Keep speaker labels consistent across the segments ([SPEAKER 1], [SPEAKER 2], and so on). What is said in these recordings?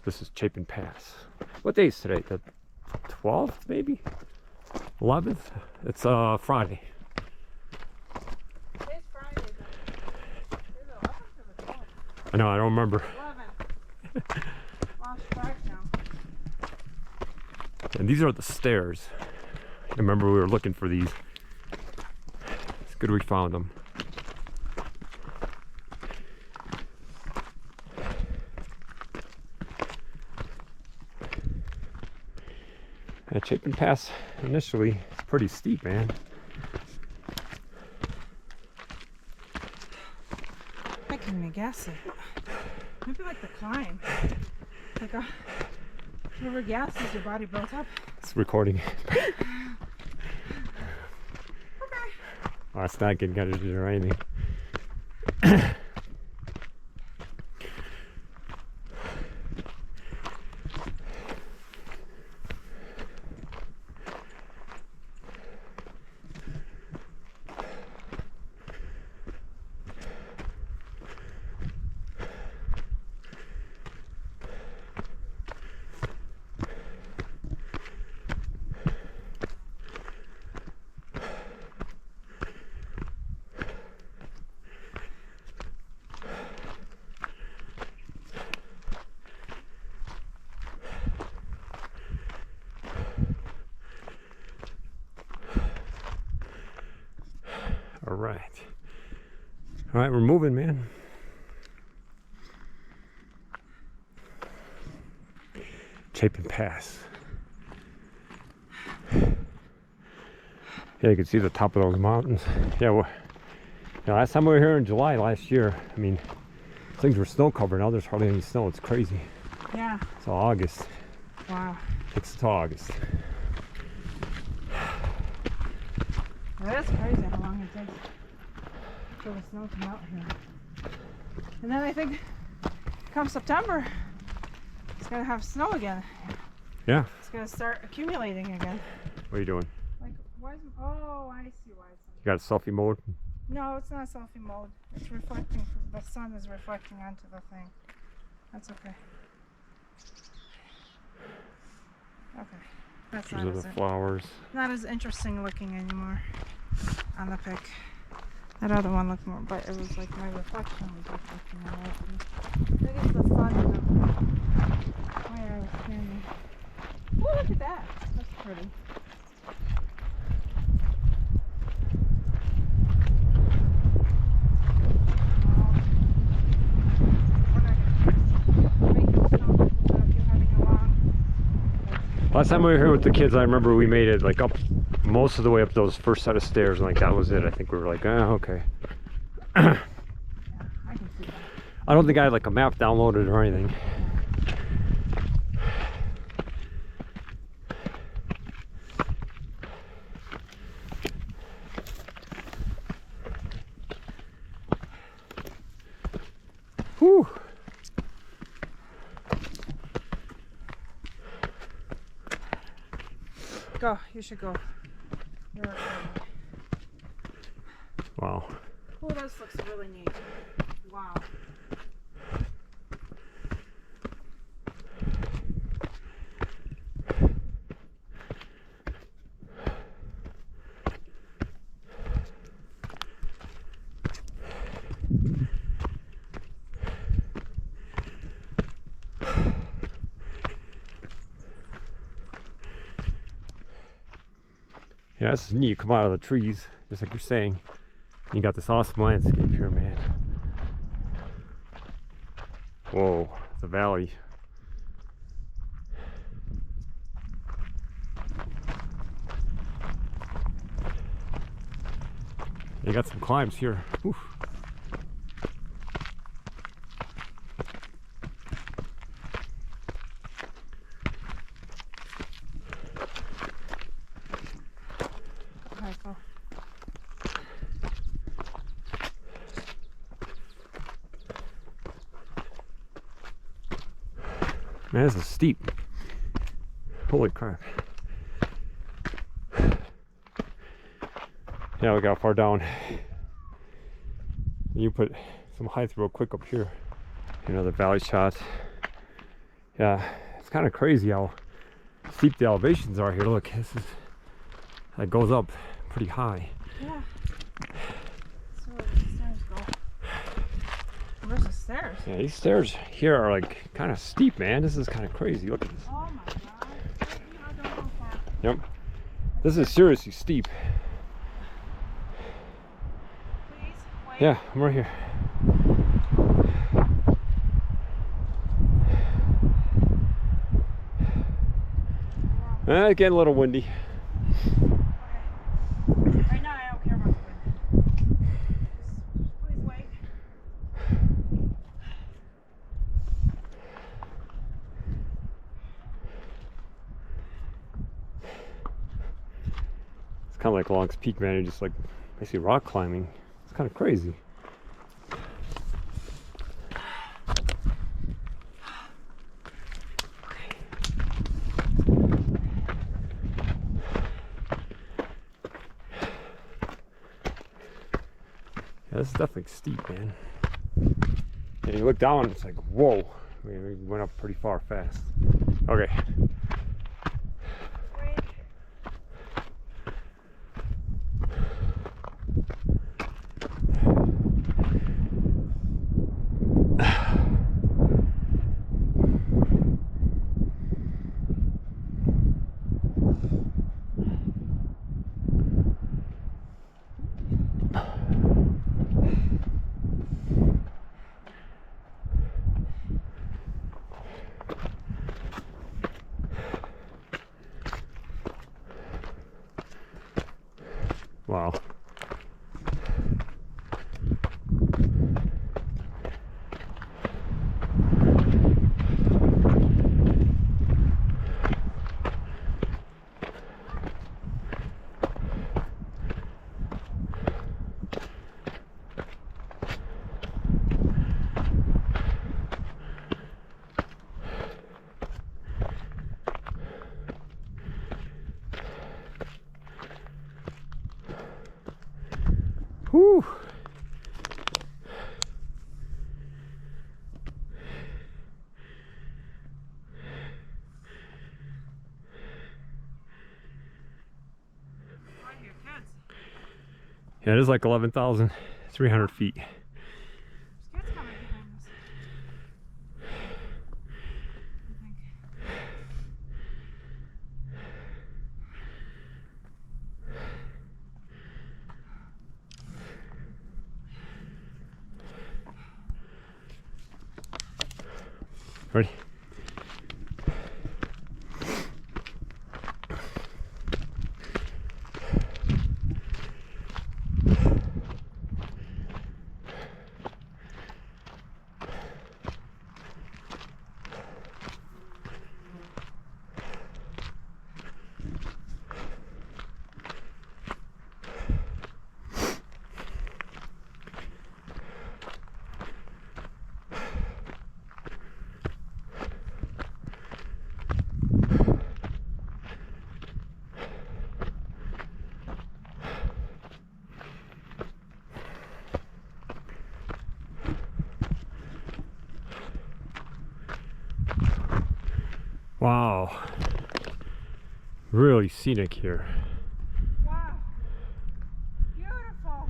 [SPEAKER 1] This is Chapin Pass. What day is today? The 12th, maybe? 11th? It's Friday.
[SPEAKER 2] Today's Friday. Is it 11th or the 12th?
[SPEAKER 1] I know, I don't remember.
[SPEAKER 2] 11th. Lost track now.
[SPEAKER 1] And these are the stairs. I remember we were looking for these. It's good we found them. And Chapin Pass initially is pretty steep, man.
[SPEAKER 2] I can't even guess it. Maybe like the climb. Like whatever gases your body built up.
[SPEAKER 1] It's recording.
[SPEAKER 2] Okay.
[SPEAKER 1] Oh, it's not getting edited or anything. All right, we're moving, man. Chapin Pass. Yeah, you can see the top of those mountains. Yeah, well, last time we were here in July last year, I mean, things were snow covered. Now there's hardly any snow. It's crazy.
[SPEAKER 2] Yeah.
[SPEAKER 1] It's August.
[SPEAKER 2] Wow.
[SPEAKER 1] It's August.
[SPEAKER 2] That's crazy how long it takes for the snow to melt here. And then I think come September, it's gonna have snow again.
[SPEAKER 1] Yeah.
[SPEAKER 2] It's gonna start accumulating again.
[SPEAKER 1] What are you doing?
[SPEAKER 2] Like, why is, oh, I see why it's.
[SPEAKER 1] You got a selfie mode?
[SPEAKER 2] No, it's not selfie mode. It's reflecting. The sun is reflecting onto the thing. That's okay. Okay. That's
[SPEAKER 1] These
[SPEAKER 2] not
[SPEAKER 1] are
[SPEAKER 2] as,
[SPEAKER 1] the flowers.
[SPEAKER 2] not as interesting looking anymore on the pic. That other one looked more, but it was like my reflection was reflecting on it. I think it's the sun where I was standing. Oh, look at that. That's pretty.
[SPEAKER 1] Last time we were here with the kids, I remember we made it like up most of the way up those first set of stairs, and like that was it. I think we were like, oh, okay.
[SPEAKER 2] Yeah, I can see that.
[SPEAKER 1] I don't think I had like a map downloaded or anything. Whew.
[SPEAKER 2] Go, you should go. You're
[SPEAKER 1] Wow.
[SPEAKER 2] oh, this looks really neat. Wow.
[SPEAKER 1] Yeah, this is neat. You come out of the trees, just like you're saying. You got this awesome landscape here, man. Whoa, it's a valley. You got some climbs here. Oof.
[SPEAKER 2] Okay, go.
[SPEAKER 1] Man, this is steep. Holy crap. Yeah, look how far down. You put some height real quick up here. Another valley shot. Yeah, it's kind of crazy how steep the elevations are here. Look, this is, it goes up pretty high.
[SPEAKER 2] Yeah. So where do the stairs go? Where's the stairs?
[SPEAKER 1] Yeah, these stairs here are like kind of steep, man. This is kind of crazy. Look at this.
[SPEAKER 2] Oh my god. I don't go far.
[SPEAKER 1] Yep. This is seriously steep.
[SPEAKER 2] Please, wait.
[SPEAKER 1] Yeah, I'm right here. It's getting a little windy.
[SPEAKER 2] Okay. Right now I don't care about the wind. Just please wait.
[SPEAKER 1] It's kind of like Long's Peak, man. You're just like basically rock climbing. It's kind of crazy. Yeah, this is definitely steep, man. And you look down, it's like, whoa. I mean, we went up pretty far fast. Okay.
[SPEAKER 2] Wait.
[SPEAKER 1] Wow. Whew.
[SPEAKER 2] Right here, kids.
[SPEAKER 1] Yeah, it is like 11,300 feet.
[SPEAKER 2] There's kids coming behind us. I think.
[SPEAKER 1] Ready? Wow. Really scenic here.
[SPEAKER 2] Wow. Beautiful.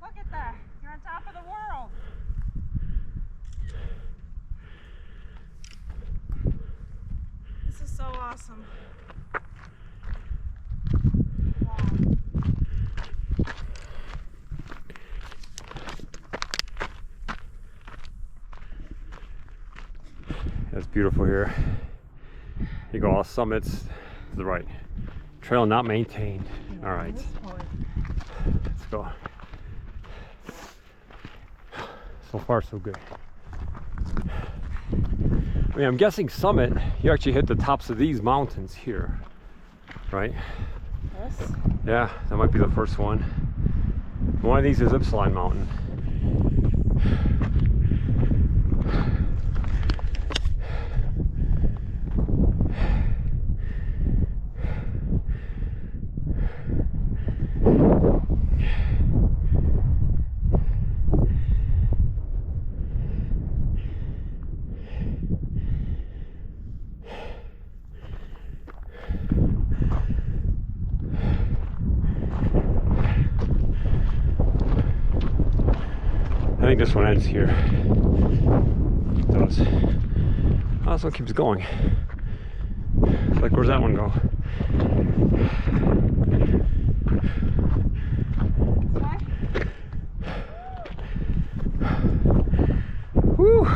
[SPEAKER 2] Look at that. You're on top of the world. This is so awesome. Wow.
[SPEAKER 1] It's beautiful here. You go all summits to the right. Trail not maintained. All right, let's go. So far, so good. I mean, I'm guessing summit, you actually hit the tops of these mountains here, right?
[SPEAKER 2] This?
[SPEAKER 1] Yeah, that might be the first one. One of these is Ypsilon Mountain. think this one ends here. It does. Oh, this one keeps going. Like, where's that one go? Woo!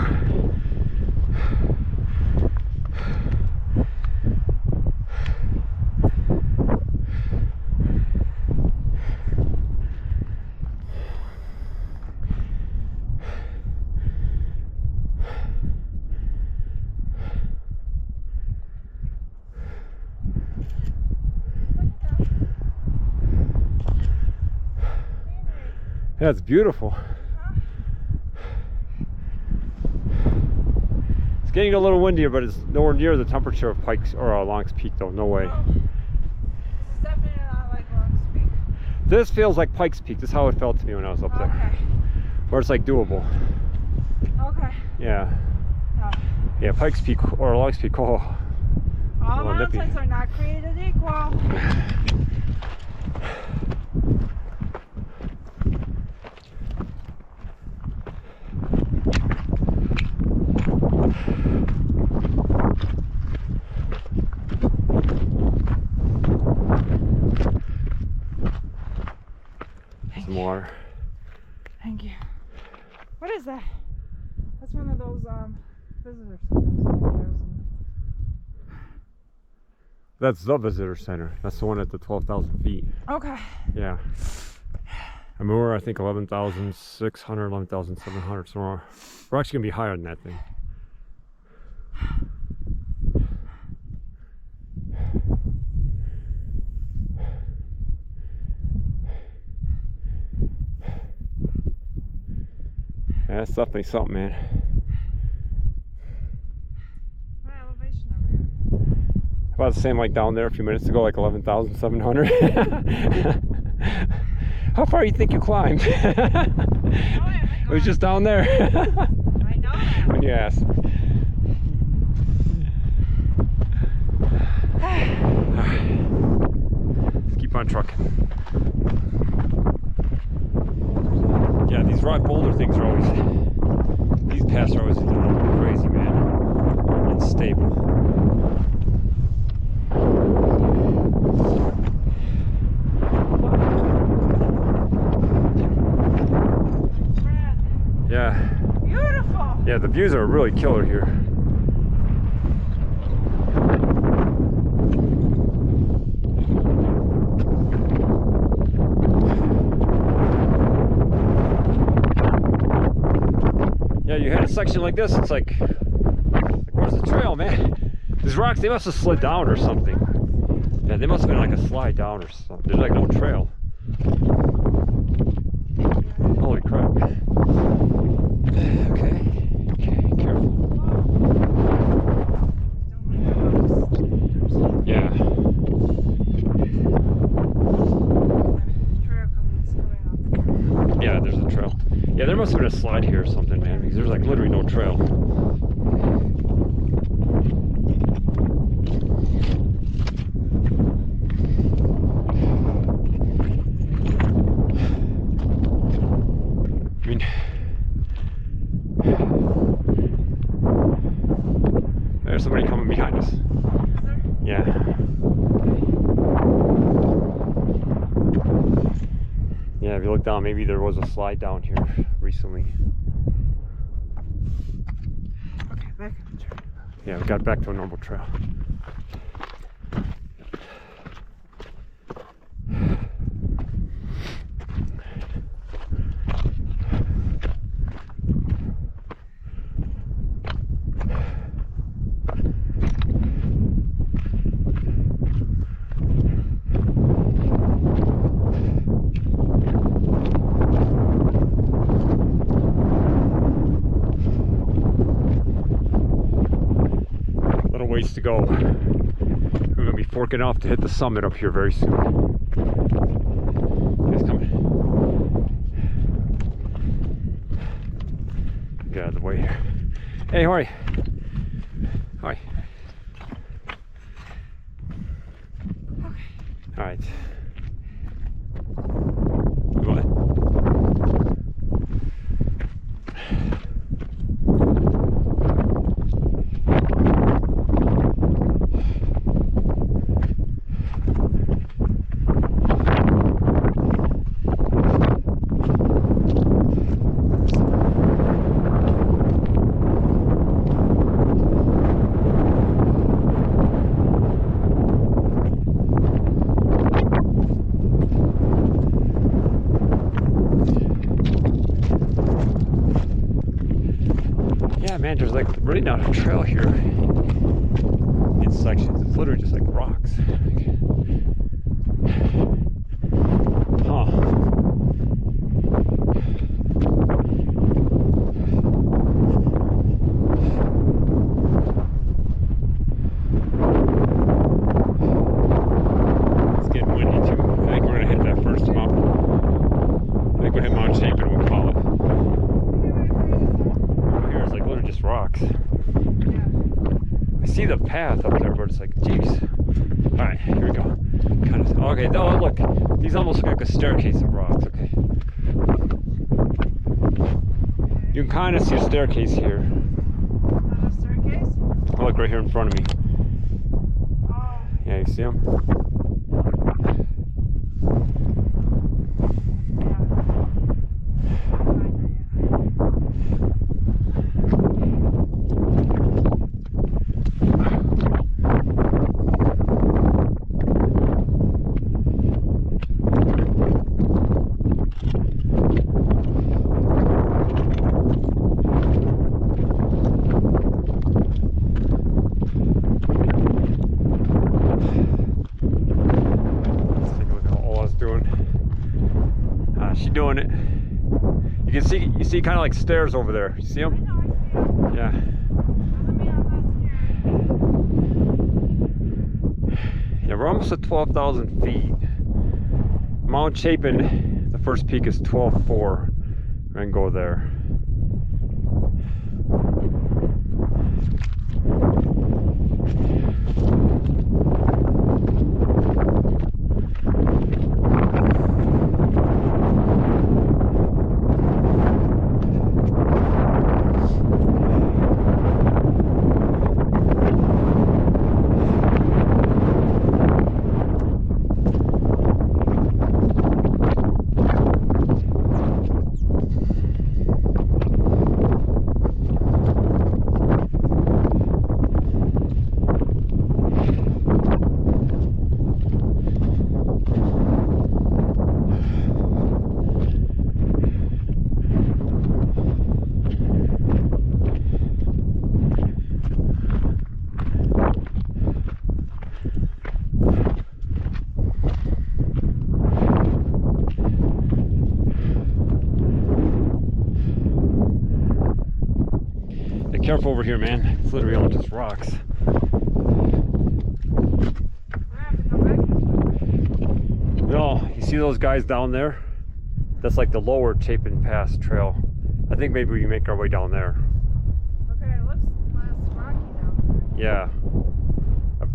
[SPEAKER 1] Yeah, it's beautiful. It's getting a little windier, but it's nowhere near the temperature of Pikes or Long's Peak, though. No way.
[SPEAKER 2] This is definitely not like Long's Peak.
[SPEAKER 1] This feels like Pikes Peak. This is how it felt to me when I was up there.
[SPEAKER 2] Okay.
[SPEAKER 1] Where it's like doable.
[SPEAKER 2] Okay.
[SPEAKER 1] Yeah.
[SPEAKER 2] No.
[SPEAKER 1] Yeah, Pikes Peak or Long's Peak. Oh.
[SPEAKER 2] All
[SPEAKER 1] nippy.
[SPEAKER 2] mountains are not created equal.
[SPEAKER 1] Some water.
[SPEAKER 2] Thank you. What is that? That's one of those visitor centers.
[SPEAKER 1] That's the visitor center. That's the one at the 12,000 feet.
[SPEAKER 2] Okay.
[SPEAKER 1] Yeah. I mean, we're, I think, 11,600, 11,700 somewhere. We're actually going to be higher than that thing. Yeah, that's definitely something, man.
[SPEAKER 2] What elevation are we at?
[SPEAKER 1] About the same like down there a few minutes ago, like 11,700. How far do you think you climbed? It was just down there.
[SPEAKER 2] I know that.
[SPEAKER 1] When you asked. Let's keep on trucking. Yeah, these rock boulder things are always, these paths are always crazy, man. Unstable. Yeah.
[SPEAKER 2] Beautiful.
[SPEAKER 1] Yeah, the views are really killer here. Yeah, you hit a section like this, it's like where's the trail, man? These rocks, they must have slid down or something. Yeah, they must have been like a slide down or something. There's like no trail. Holy crap. Okay, careful. Yeah. Yeah, there's a trail. Yeah, there must have been a slide here or something, man, because there's like literally no trail. I mean, there's somebody coming behind us. Yeah. Yeah, if you look down, maybe there was a slide down here recently.
[SPEAKER 2] Okay, back on the trail.
[SPEAKER 1] Yeah, we got back to a normal trail. Ways to go. We're gonna be forking off to hit the summit up here very soon. It's coming. Get out of the way here. Hey, how are you? Hi.
[SPEAKER 2] Okay.
[SPEAKER 1] All right. Go ahead. man, there's like really not a trail here in sections. It's literally just like rocks. Huh. It's getting windy too. I think we're gonna hit that first mountain. I think we'll hit Mount Chapin, we'll call it. Over here it's like literally just rocks. I see the path up there, but it's like, geez. Alright, here we go. Kind of, okay, oh look, these almost look like a staircase of rocks, okay. You can kind of see a staircase here.
[SPEAKER 2] Not a staircase?
[SPEAKER 1] Oh, look right here in front of me.
[SPEAKER 2] Oh.
[SPEAKER 1] Yeah, you see them? She's doing it. You see kind of like stairs over there. You see them?
[SPEAKER 2] I know, I see them.
[SPEAKER 1] Yeah. Yeah, we're almost at 12,000 feet. Mount Chapin, the first peak is 12,400. We're gonna go there. Careful over here, man. It's literally all just rocks. No, you see those guys down there? That's like the lower Chapin Pass trail. I think maybe we can make our way down there.
[SPEAKER 2] Okay, it looks less rocky down there.
[SPEAKER 1] Yeah.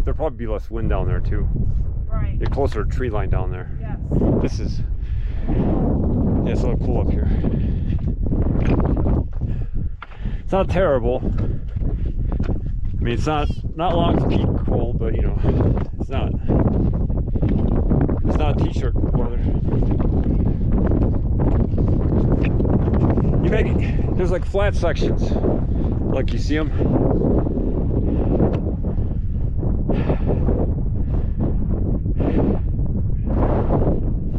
[SPEAKER 1] There'll probably be less wind down there too.
[SPEAKER 2] Right.
[SPEAKER 1] You're closer to tree line down there.
[SPEAKER 2] Yes.
[SPEAKER 1] This is, yeah, it's a little cool up here. It's not terrible. I mean, it's not long to peak cold, but you know, it's not t-shirt weather. You make it, there's like flat sections, like you see them.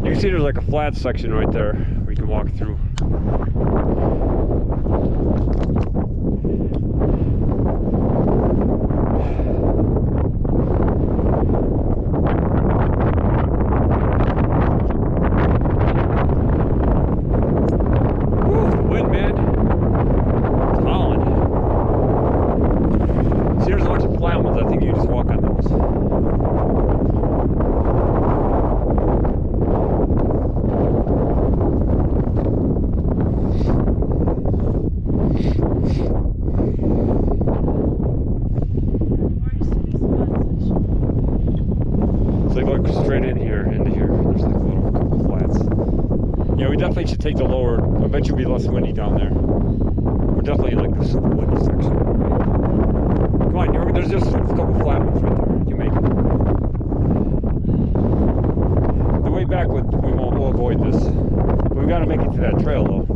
[SPEAKER 1] You can see there's like a flat section right there where you can walk through. Definitely should take the lower. I bet you'll be less windy down there. We're definitely in like the super windy section. Come on, there's just a couple flat ones right there. You make it. The way back, we'll avoid this. But we got to make it to that trail though.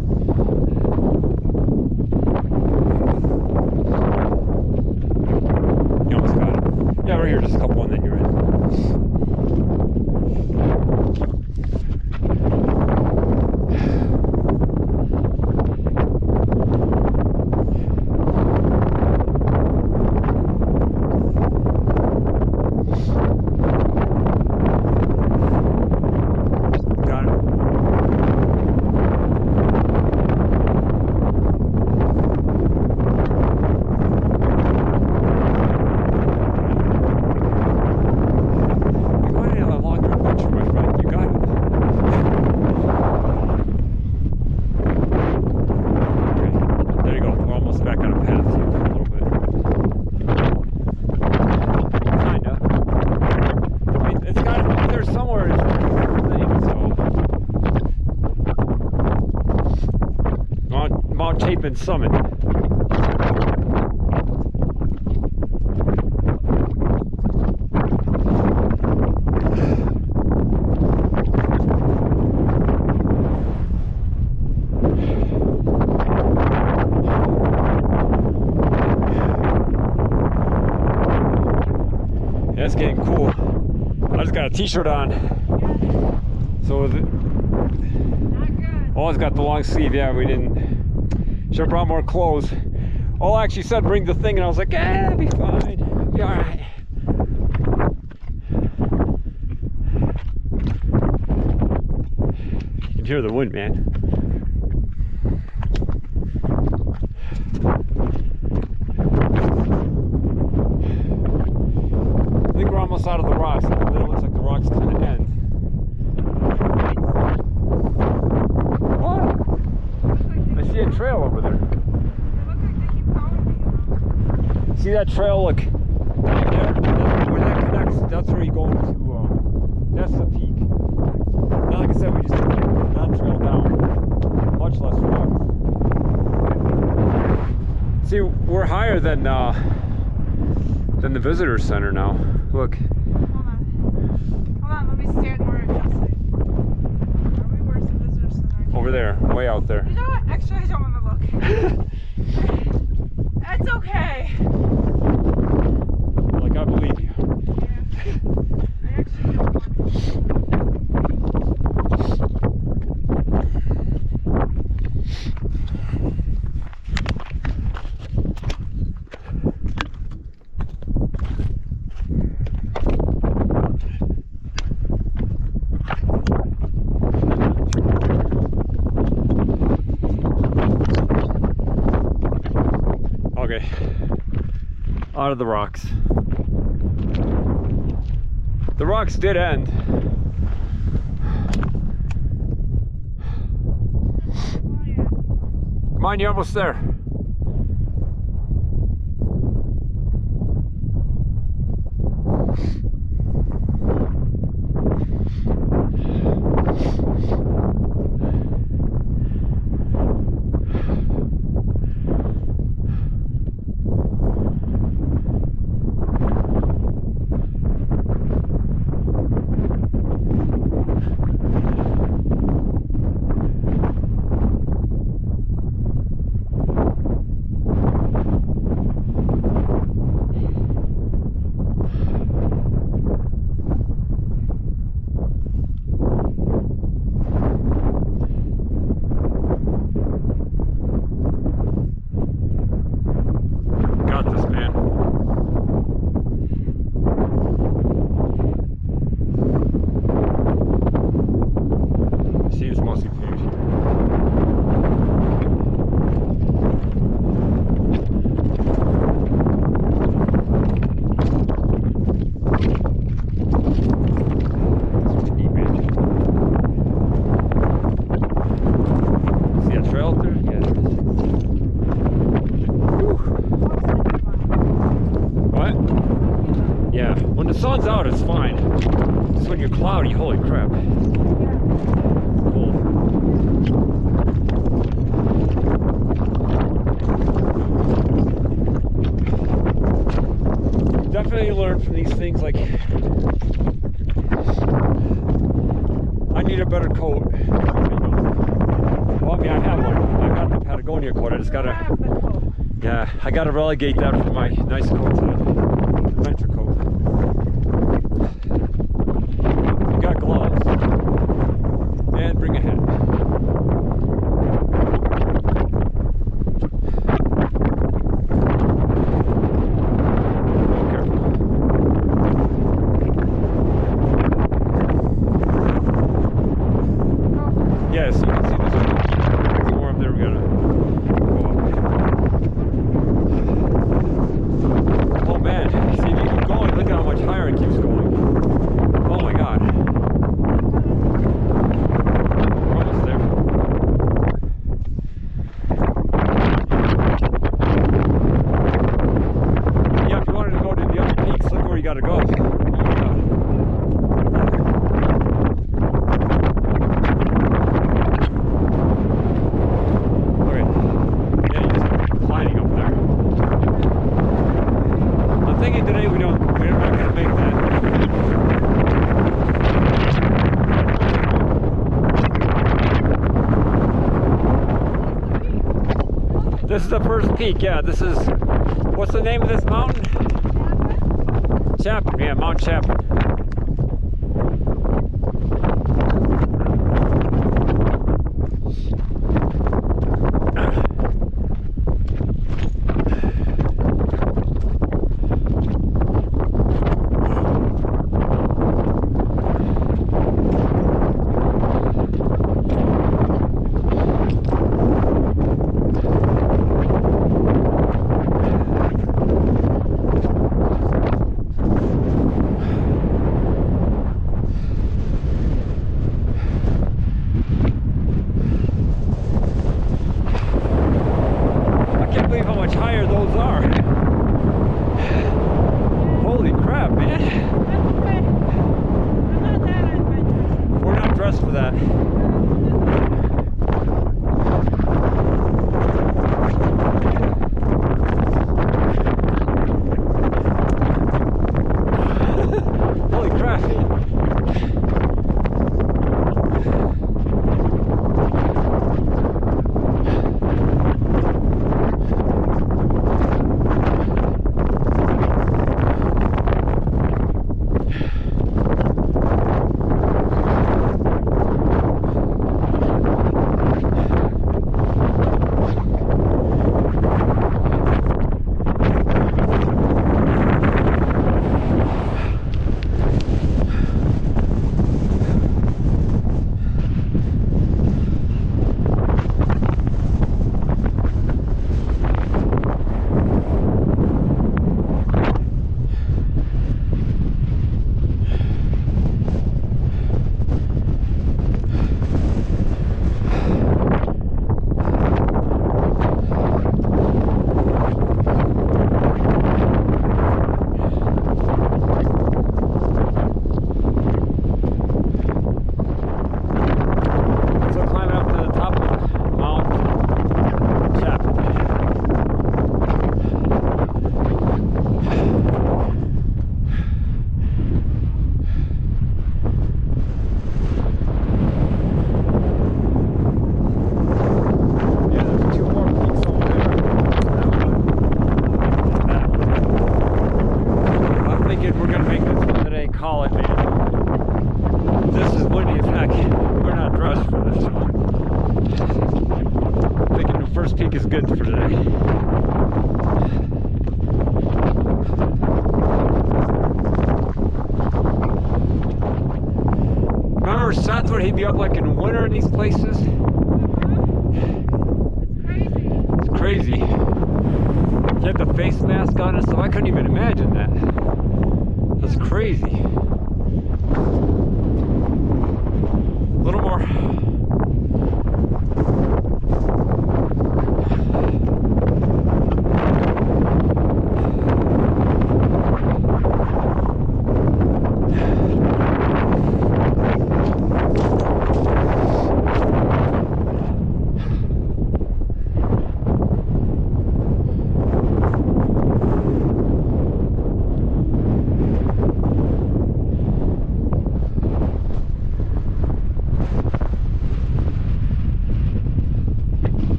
[SPEAKER 1] You almost got it. Yeah, right here, just a couple one that you're in. Chapin summit. That's getting cool. I just got a t-shirt on. So oh, it's got the long sleeve. Yeah, we didn't. Should have brought more clothes. All actually said bring the thing, and I was like, it'll be fine. It'll be all right. You can hear the wind, man. I think we're almost out of the rocks. It looks like the rocks kind of end. What? I see a trail over there.
[SPEAKER 2] They look like they keep following me.
[SPEAKER 1] See that trail? Look down there. Where that connects, that's where you go into. That's the peak. Now, like I said, we just took that trail down. Much less rocks. See, we're higher than the visitor center now. Look.
[SPEAKER 2] Hold on, let me stand where it feels safe. Where's the visitor center?
[SPEAKER 1] Over there, way out there.
[SPEAKER 2] You know what? Actually, I don't want to look. It's okay.
[SPEAKER 1] Like, I believe you.
[SPEAKER 2] Yeah. I actually don't want to look.
[SPEAKER 1] Okay, out of the rocks. The rocks did end. Come on, you're almost there. sun's out, it's fine. Just when you're cloudy, holy crap. It's cold. Definitely learn from these things, like, I need a better coat. Well, I mean, I have one. I got the Patagonia coat. I just gotta, yeah, I gotta relegate that from my nice coat to adventure coat. You got gloves and bring a hat. Be careful. Yeah, so you can see there's more up there. We gotta go up. Oh man, see, if you keep going, look at how much higher it keeps going. This is the first peak, yeah. This is, what's the name of this mountain? Chapin, yeah, Mount Chapin. Is good for today. Remember Seth where he'd be up like in winter in these places? It's crazy. He had the face mask on and stuff. I couldn't even imagine that. That's crazy. A little more.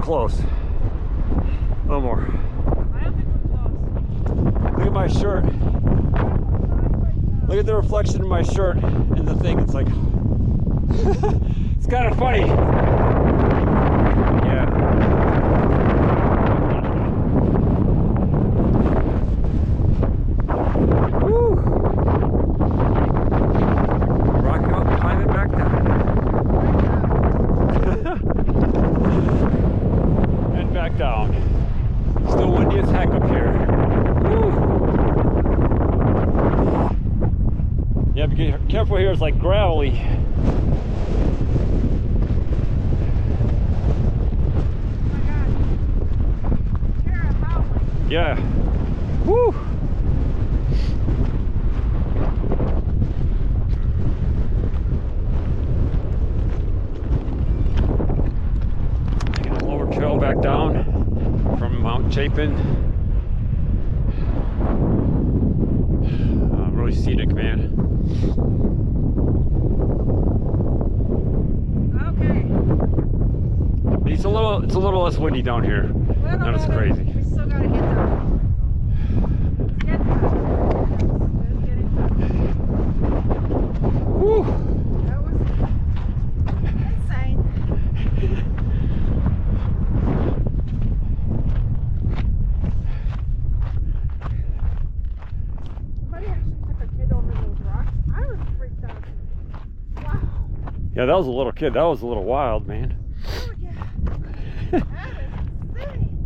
[SPEAKER 1] Close. A little more.
[SPEAKER 2] I don't think we're close.
[SPEAKER 1] Look at my shirt. Look at the reflection in my shirt in the thing. It's like, it's kind of funny. Yeah. Woo. Rocking up, climbing back down. Back down. Still windy as heck up here. Woo. Yeah, be careful here. It's like gravelly. Yeah. Woo. Taking a lower trail back down. Chapin. Really scenic, man.
[SPEAKER 2] Okay.
[SPEAKER 1] It's a little less windy down here. Not as crazy.
[SPEAKER 2] We still gotta get down. Get down. It's getting down.
[SPEAKER 1] Woo!
[SPEAKER 2] That was insane. Somebody actually took a kid over those rocks. I was freaked out. Wow.
[SPEAKER 1] Yeah, that was a little kid. That was a little wild, man.
[SPEAKER 2] Oh, yeah. That is insane.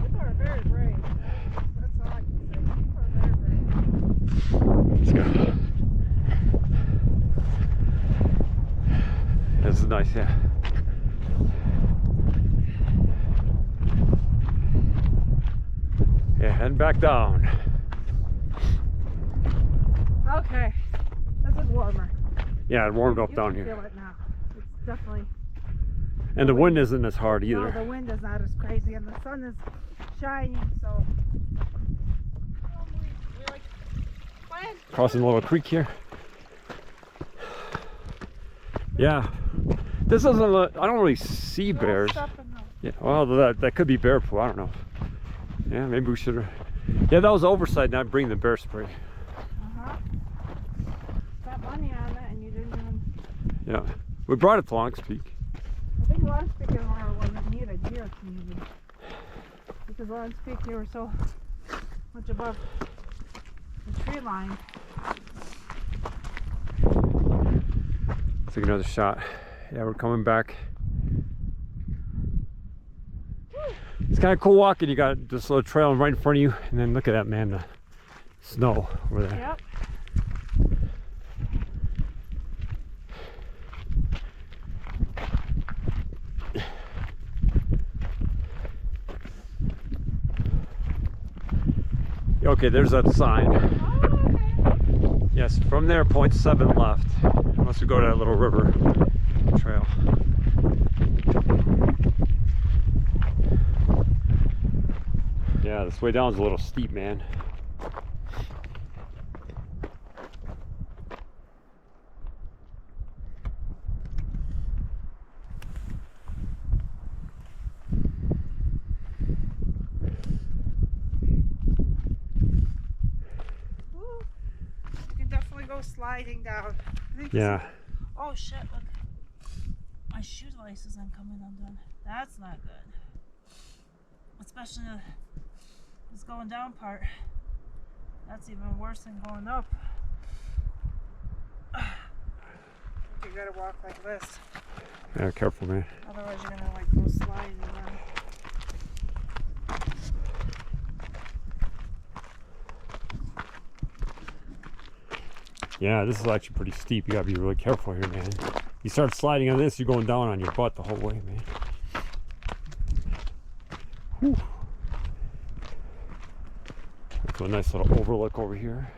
[SPEAKER 2] People are very brave. That's all I can say. People are very brave.
[SPEAKER 1] Let's go. This is nice, yeah. Yeah, heading back down.
[SPEAKER 2] Okay. This is warmer.
[SPEAKER 1] Yeah, it warmed up
[SPEAKER 2] You
[SPEAKER 1] down
[SPEAKER 2] can
[SPEAKER 1] here.
[SPEAKER 2] feel it now. It's definitely.
[SPEAKER 1] And the wind isn't as hard
[SPEAKER 2] No,
[SPEAKER 1] either.
[SPEAKER 2] the wind is not as crazy, and the sun is shining, so. We like planned.
[SPEAKER 1] Crossing a little creek here. Yeah. This doesn't look, I don't really see bears. Yeah, well, that could be bear poo. I don't know. Yeah, maybe we should. Yeah, that was oversight, not bring the bear spray.
[SPEAKER 2] Got money on it, and you didn't even.
[SPEAKER 1] Yeah, we brought it to Longs Peak.
[SPEAKER 2] I think Lawrence Peak is where it wasn't needed here, maybe. Because Lawrence Peak, you were so much above the tree line.
[SPEAKER 1] Take another shot. Yeah, we're coming back. It's kind of cool walking. You got this little trail right in front of you, and then look at that, man, the snow over there.
[SPEAKER 2] Yep.
[SPEAKER 1] Okay, there's that sign.
[SPEAKER 2] Oh, okay.
[SPEAKER 1] Yes, from there, 0.7 left. Unless we go to that little river trail. Yeah, this way down is a little steep, man.
[SPEAKER 2] Ooh, you can definitely go sliding down. I think this
[SPEAKER 1] Yeah.
[SPEAKER 2] is- oh shit, look. My shoelace isn't coming undone. That's not good. Especially this going down part. That's even worse than going up. You gotta walk like this.
[SPEAKER 1] Yeah, careful, man.
[SPEAKER 2] Otherwise you're gonna like go sliding around.
[SPEAKER 1] Yeah, this is actually pretty steep. You gotta be really careful here, man. You start sliding on this, you're going down on your butt the whole way, man. Whew. That's a nice little overlook over here.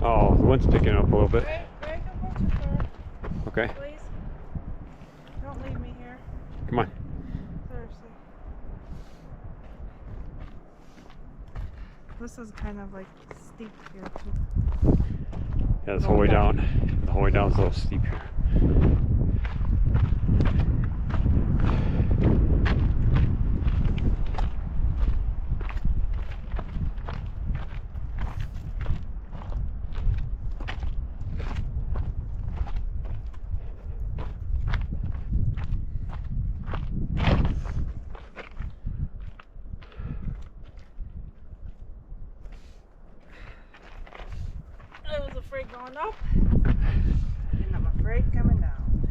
[SPEAKER 1] Oh, the wind's picking up a little bit.
[SPEAKER 2] Greg, don't go too far,
[SPEAKER 1] Okay,
[SPEAKER 2] please. Don't leave me here.
[SPEAKER 1] come on.
[SPEAKER 2] Seriously. This is kind of like steep here too.
[SPEAKER 1] Yeah, this whole way down. The whole way down is a little steep here.
[SPEAKER 2] I was afraid going up, and I'm afraid coming down.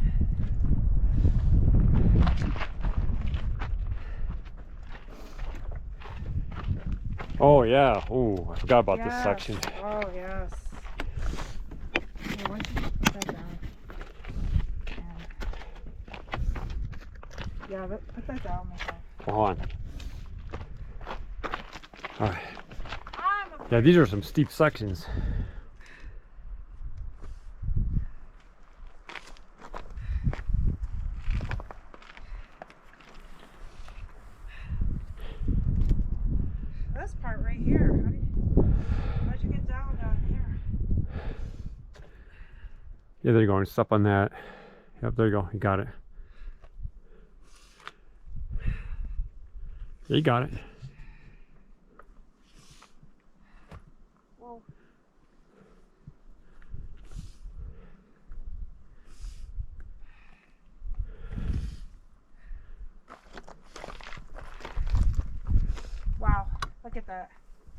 [SPEAKER 1] Oh yeah. Oh, I forgot about this
[SPEAKER 2] Yes.
[SPEAKER 1] section.
[SPEAKER 2] Oh yes. Here, why don't you put that down. Yeah, put that down myself.
[SPEAKER 1] Hold on. All right. Yeah, these are some steep sections.
[SPEAKER 2] This part right here. How'd you get down here?
[SPEAKER 1] Yeah, there you go. And step on that. Yep, there you go. You got it. Yeah, you got it.
[SPEAKER 2] Whoa. Wow, look at that.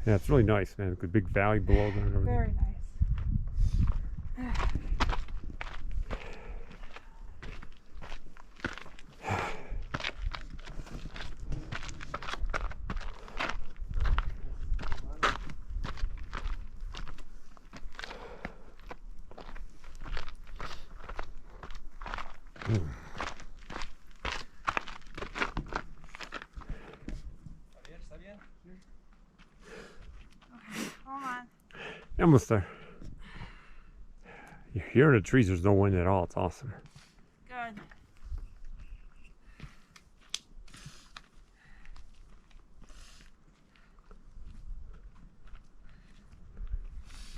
[SPEAKER 1] Yeah, it's really nice, man. Good big valley below there and everything.
[SPEAKER 2] Very nice. Hold on.
[SPEAKER 1] Almost there. You're hearing the trees, there's no wind at all. It's awesome.
[SPEAKER 2] Good.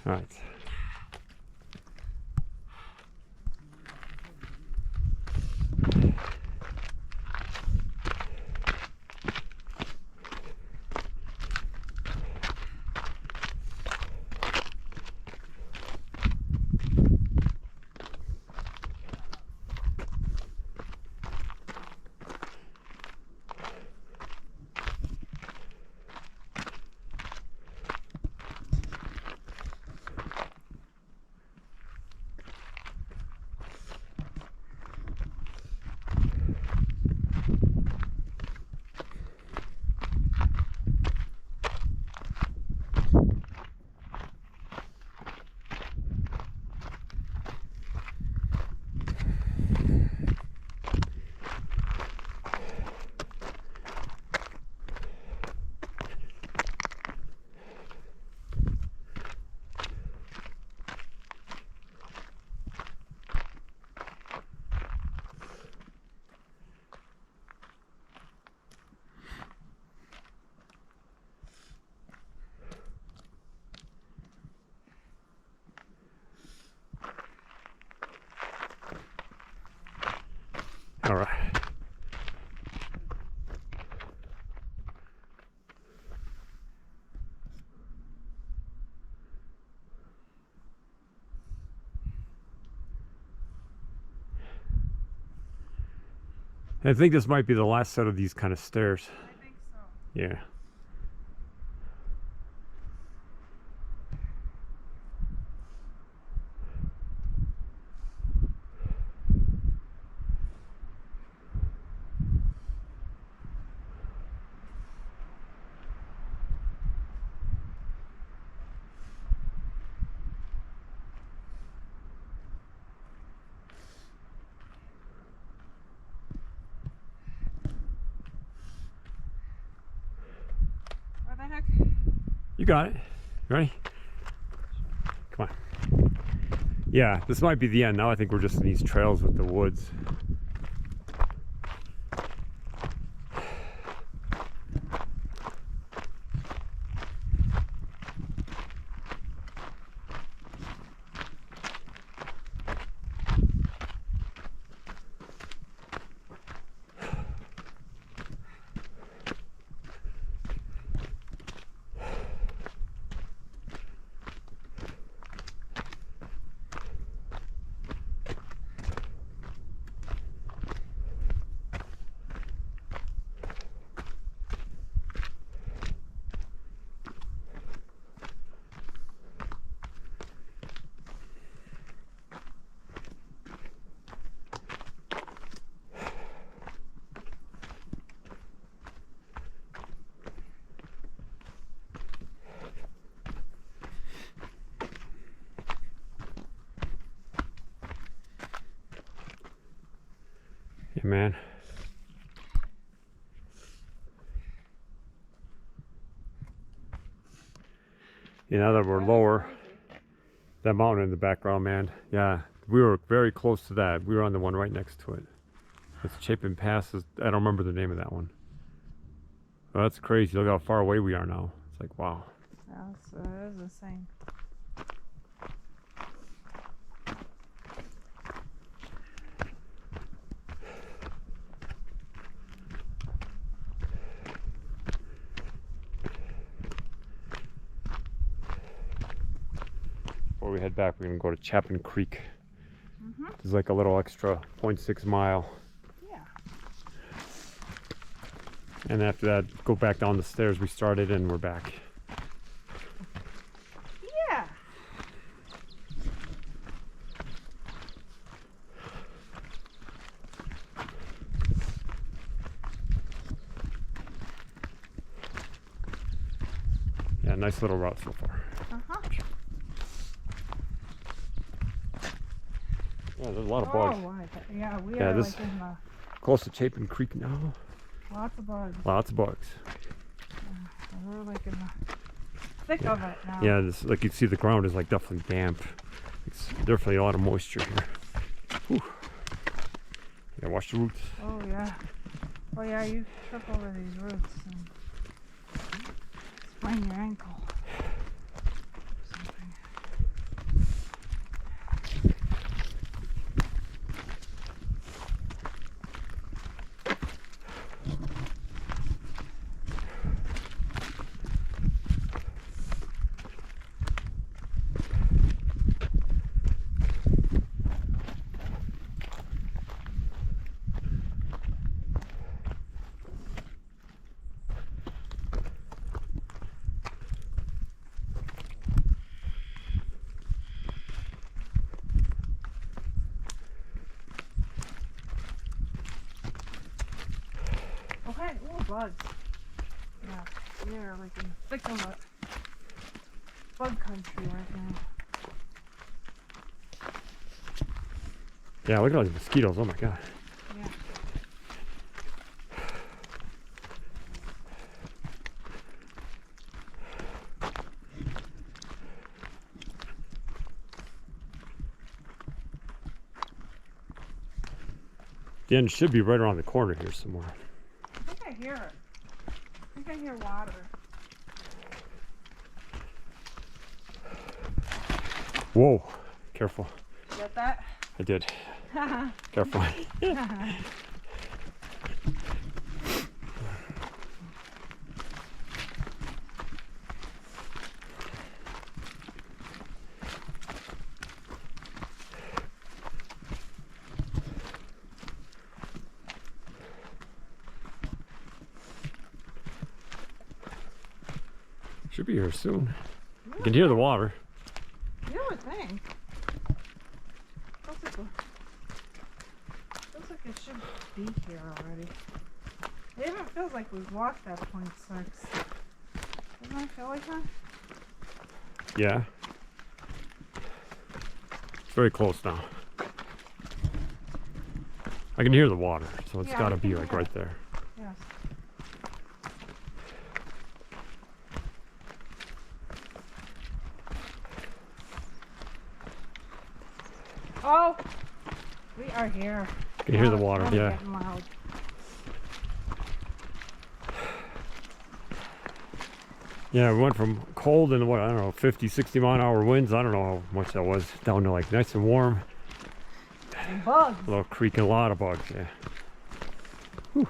[SPEAKER 1] All right. All right. I think this might be the last set of these kind of stairs.
[SPEAKER 2] I think so.
[SPEAKER 1] Yeah.
[SPEAKER 2] Where the heck?
[SPEAKER 1] You got it. Ready? Come on. Yeah, this might be the end. Now I think we're just in these trails with the woods. Yeah, man. You know that we're lower, that mountain in the background, man. Yeah, we were very close to that. We were on the one right next to it. It's Chapin Pass. I don't remember the name of that one. Well, that's crazy. Look how far away we are now. It's like, wow.
[SPEAKER 2] Yeah, it is insane.
[SPEAKER 1] Before we head back, we're gonna go to Chapin Creek.
[SPEAKER 2] Mm-hmm.
[SPEAKER 1] There's like a little extra 0.6 mile.
[SPEAKER 2] Yeah.
[SPEAKER 1] And after that, go back down the stairs we started and we're back.
[SPEAKER 2] Yeah.
[SPEAKER 1] Yeah, nice little route so far.
[SPEAKER 2] Uh-huh.
[SPEAKER 1] Yeah, there's a lot of bugs.
[SPEAKER 2] Oh, wow. Yeah, we
[SPEAKER 1] Yeah,
[SPEAKER 2] are
[SPEAKER 1] this-
[SPEAKER 2] like in the
[SPEAKER 1] Close to Chapin Creek now.
[SPEAKER 2] lots of bugs.
[SPEAKER 1] Lots of bugs.
[SPEAKER 2] We're like in the thick of it now.
[SPEAKER 1] Yeah, this, like you see, the ground is like definitely damp. It's definitely a lot of moisture here. Whew. Yeah, watch the roots.
[SPEAKER 2] Oh yeah. Oh yeah, you trip over these roots and sprain your ankle. Something. Okay, ooh, bugs. Yeah, we are like in the thick of it. Bug country right now.
[SPEAKER 1] Yeah, look at all these mosquitoes. Oh my god.
[SPEAKER 2] Yeah.
[SPEAKER 1] The end should be right around the corner here somewhere.
[SPEAKER 2] I think I hear it. I think I hear water.
[SPEAKER 1] Whoa, careful.
[SPEAKER 2] Get that?
[SPEAKER 1] I did. Careful. Should be here soon. You can hear the water.
[SPEAKER 2] You would think. Looks like it should be here already. It even feels like we've walked that 0.6. Doesn't it feel like that?
[SPEAKER 1] Yeah. It's very close now. I can hear the water, so it's
[SPEAKER 2] Yeah,
[SPEAKER 1] gotta
[SPEAKER 2] I
[SPEAKER 1] be
[SPEAKER 2] can
[SPEAKER 1] like
[SPEAKER 2] hear
[SPEAKER 1] right
[SPEAKER 2] it.
[SPEAKER 1] there.
[SPEAKER 2] Yes. Oh! We are here.
[SPEAKER 1] I can hear the
[SPEAKER 2] Now it's
[SPEAKER 1] water,
[SPEAKER 2] really
[SPEAKER 1] yeah.
[SPEAKER 2] getting loud.
[SPEAKER 1] Yeah, we went from cold and what, I don't know, 50, 60 mile an hour winds. I don't know how much that was, down to like nice and warm.
[SPEAKER 2] And bugs.
[SPEAKER 1] A little creek and a lot of bugs, yeah. Whew.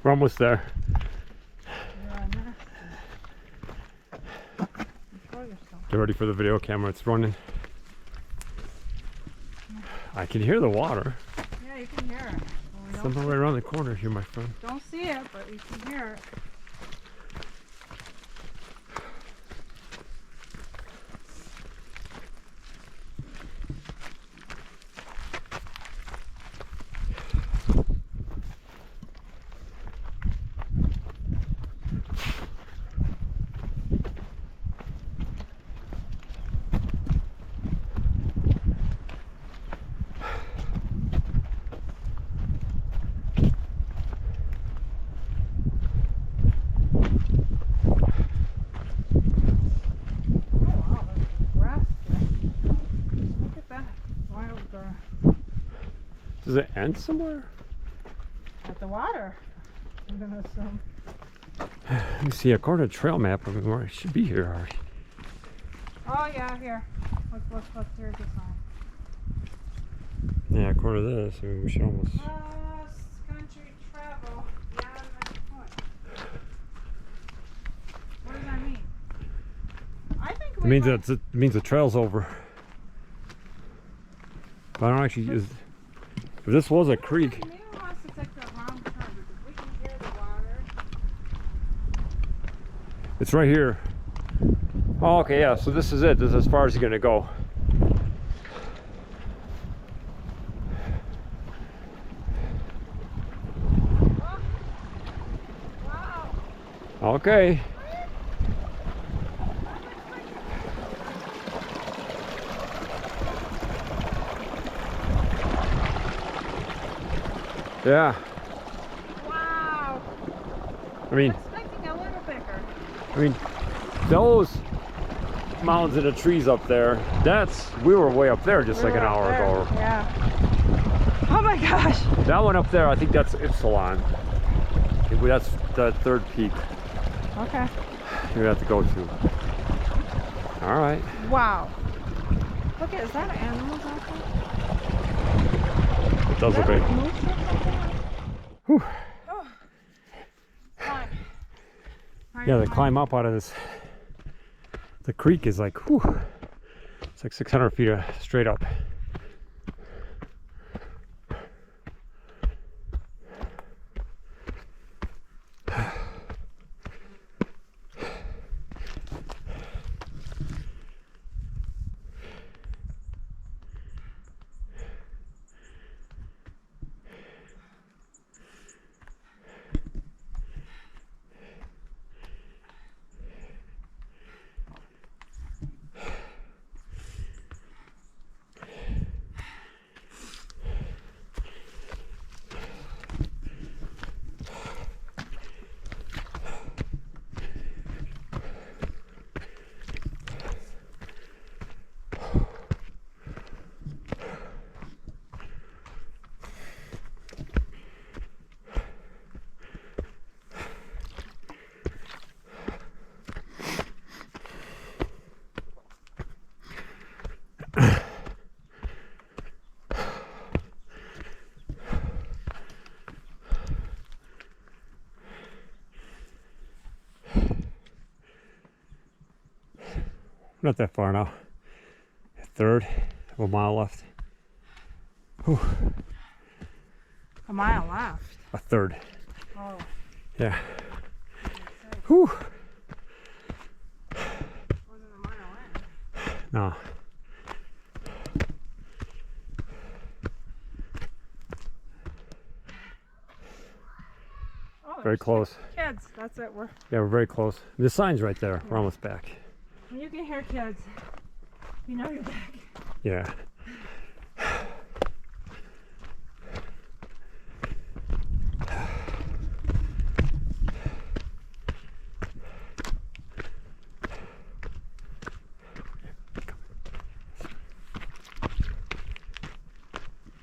[SPEAKER 1] We're almost there.
[SPEAKER 2] You're nasty. Control yourself.
[SPEAKER 1] Get ready for the video camera. It's running. I can hear the water.
[SPEAKER 2] Yeah, you can hear it. Well, we don't
[SPEAKER 1] Something right around the corner here, my friend.
[SPEAKER 2] Don't see it, but you can hear it.
[SPEAKER 1] Does it end somewhere?
[SPEAKER 2] At the water, I'm gonna assume.
[SPEAKER 1] Let me see. According to trail map, I mean, it should be here already.
[SPEAKER 2] Oh yeah, here. Look, here's the sign.
[SPEAKER 1] Yeah, according to this, I mean, we should almost.
[SPEAKER 2] Country travel. Yeah, that's the point. What does that mean? I think
[SPEAKER 1] It means that it means the trail's over. But I don't actually. If this was a creek.
[SPEAKER 2] Maybe it wants to take the wrong turn because we can hear the water.
[SPEAKER 1] It's right here. Oh, okay, yeah. So this is it. This is as far as you're gonna go.
[SPEAKER 2] Wow.
[SPEAKER 1] Okay. Yeah.
[SPEAKER 2] Wow.
[SPEAKER 1] I mean,
[SPEAKER 2] Expecting a little bigger.
[SPEAKER 1] those mountains and the trees up there, we were way up there just like an hour ago.
[SPEAKER 2] Yeah. Oh my gosh.
[SPEAKER 1] That one up there, I think that's Ypsilon. That's the third peak
[SPEAKER 2] Okay.
[SPEAKER 1] we have to go to. All right.
[SPEAKER 2] Wow. Look at, is that animals out there?
[SPEAKER 1] It does look like. Whew.
[SPEAKER 2] Oh. Climb.
[SPEAKER 1] Yeah, to climb up out of this. The creek is like, whew. It's like 600 feet straight up. Not that far now. A third of a mile left. Whew.
[SPEAKER 2] A mile left.
[SPEAKER 1] A third.
[SPEAKER 2] Oh.
[SPEAKER 1] Yeah. Whew.
[SPEAKER 2] Wasn't a mile in.
[SPEAKER 1] No.
[SPEAKER 2] Oh,
[SPEAKER 1] Very close.
[SPEAKER 2] kids, that's it.
[SPEAKER 1] Yeah, we're very close. The sign's right there. We're almost back.
[SPEAKER 2] When you can hear kids, you know you're back.
[SPEAKER 1] Yeah.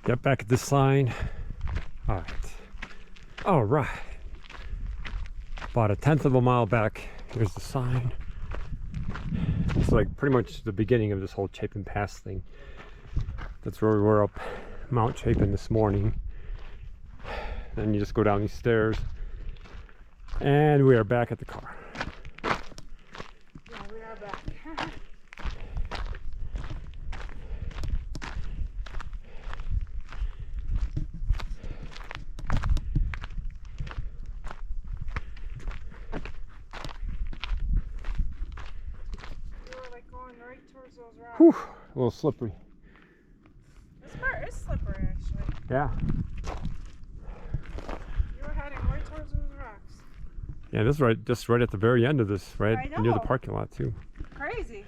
[SPEAKER 1] Get back at the sign. All right. All right. About 1/10 of a mile back. Here's the sign. It's like pretty much the beginning of this whole Chapin Pass thing. That's where we were up Mount Chapin this morning. Then you just go down these stairs And we are back at the car.
[SPEAKER 2] Yeah, we are back. We were like going right towards those rocks.
[SPEAKER 1] Whew, a little slippery.
[SPEAKER 2] This part is slippery actually.
[SPEAKER 1] Yeah.
[SPEAKER 2] You were heading right towards those rocks.
[SPEAKER 1] Yeah, this is just right at the very end of this, right
[SPEAKER 2] I
[SPEAKER 1] near the
[SPEAKER 2] know.
[SPEAKER 1] parking lot too.
[SPEAKER 2] Crazy.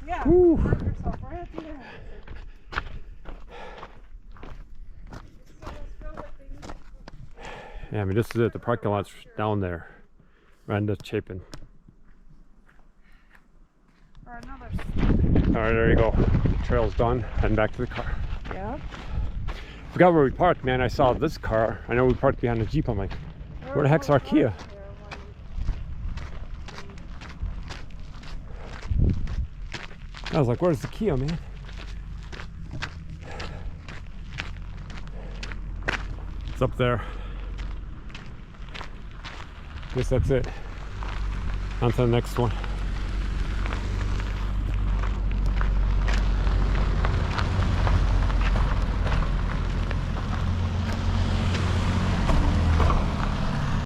[SPEAKER 2] Yeah.
[SPEAKER 1] Whew.
[SPEAKER 2] Hurt yourself right at the end. This almost feels like they need to-
[SPEAKER 1] Yeah, I mean, this is it. The parking lot's down there, right into Chapin.
[SPEAKER 2] Or another.
[SPEAKER 1] All right, there you go. The trail's done. Heading back to the car.
[SPEAKER 2] Yeah.
[SPEAKER 1] Forgot where we parked, man. I saw this car. I know we parked behind the Jeep. I'm like, where the heck's our Kia? I was like, where's the Kia, man? It's up there. Guess that's it. On to the next one.